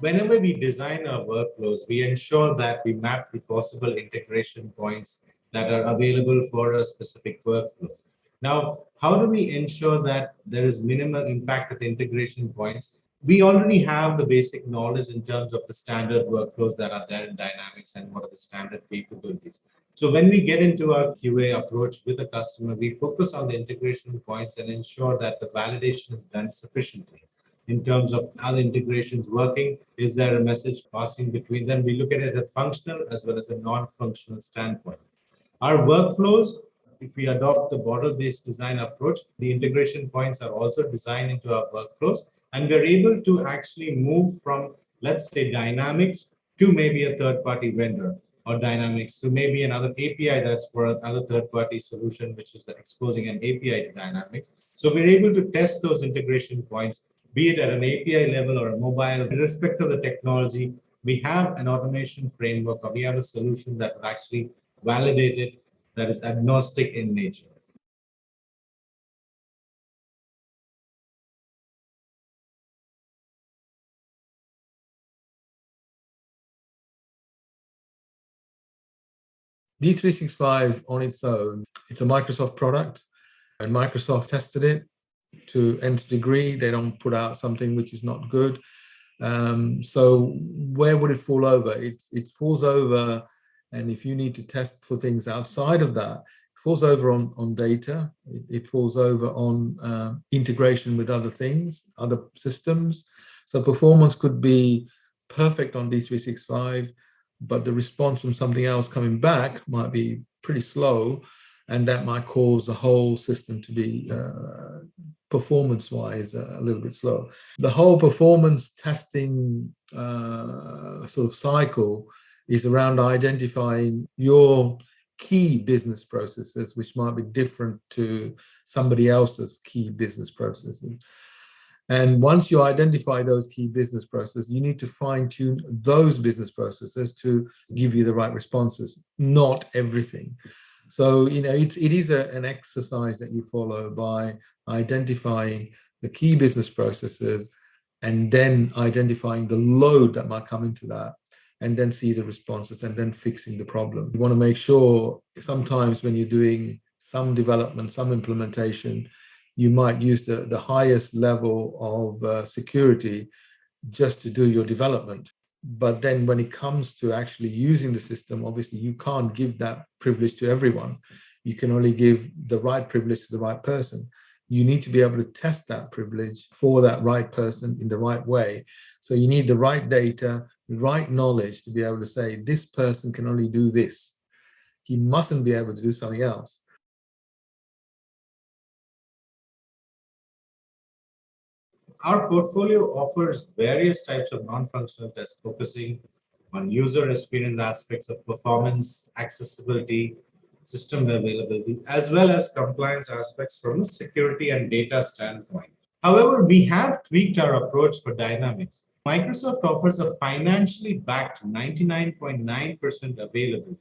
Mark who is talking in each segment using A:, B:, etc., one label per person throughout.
A: Whenever we design our workflows, we ensure that we map the possible integration points that are available for a specific workflow. Now, how do we ensure that there is minimal impact at the integration points? We already have the basic knowledge in terms of the standard workflows that are there in Dynamics and what are the standard capabilities. So when we get into our QA approach with a customer, we focus on the integration points and ensure that the validation is done sufficiently in terms of how the integration is working. Is there a message passing between them? We look at it at a functional as well as a non-functional standpoint. Our workflows, if we adopt the model-based design approach, the integration points are also designed into our workflows, and we're able to actually move from, let's say, Dynamics to maybe a third-party vendor, or Dynamics to maybe another API that's for another third-party solution, which is exposing an API to Dynamics. So we're able to test those integration points, be it at an API level or a mobile, with respect to the technology. We have an automation framework, or we have a solution that will actually validate it, that is agnostic in nature.
B: D365 on its own, it's a Microsoft product, and Microsoft tested it to nth degree. They don't put out something which is not good. So where would it fall over? It falls over, and if you need to test for things outside of that, it falls over on data. It falls over on integration with other things, other systems. So performance could be perfect on D365, but the response from something else coming back might be pretty slow, and that might cause the whole system to be performance-wise a little bit slow. The whole performance testing sort of cycle is around identifying your key business processes, which might be different to somebody else's key business processes. And once you identify those key business processes, you need to fine-tune those business processes to give you the right responses, not everything. So, you know, it is an exercise that you follow by identifying the key business processes and then identifying the load that might come into that, and then see the responses and then fixing the problem. You want to make sure sometimes when you're doing some development, some implementation, you might use the highest level of security just to do your development. But then when it comes to actually using the system, obviously you can't give that privilege to everyone. You can only give the right privilege to the right person. You need to be able to test that privilege for that right person in the right way. So you need the right data, the right knowledge to be able to say, this person can only do this. He mustn't be able to do something else.
A: Our portfolio offers various types of non-functional tests focusing on user experience aspects of performance, accessibility, system availability, as well as compliance aspects from a security and data standpoint. However, we have tweaked our approach for Dynamics. Microsoft offers a financially backed 99.9% availability.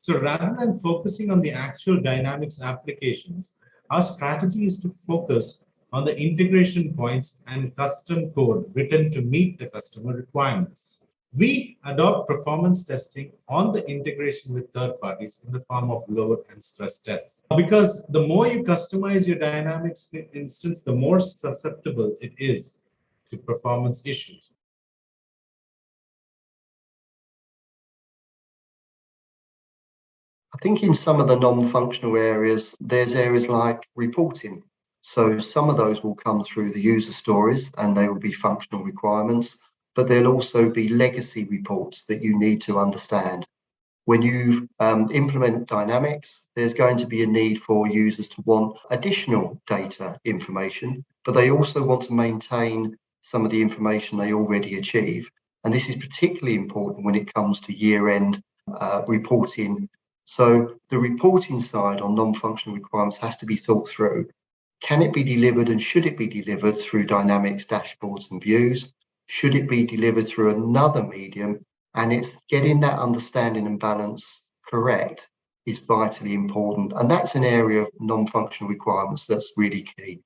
A: So rather than focusing on the actual Dynamics applications, our strategy is to focus on the integration points and custom code written to meet the customer requirements. We adopt performance testing on the integration with third parties in the form of load and stress tests. Because the more you customize your Dynamics instance, the more susceptible it is to performance issues.
C: I think in some of the non-functional areas, there's areas like reporting. So some of those will come through the user stories and they will be functional requirements, but there'll also be legacy reports that you need to understand. When you implement Dynamics, there's going to be a need for users to want additional data information, but they also want to maintain some of the information they already achieve. And this is particularly important when it comes to year-end reporting. So the reporting side on non-functional requirements has to be thought through. Can it be delivered, and should it be delivered through Dynamics dashboards and views? Should it be delivered through another medium? And it's getting that understanding and balance correct is vitally important. And that's an area of non-functional requirements that's really key.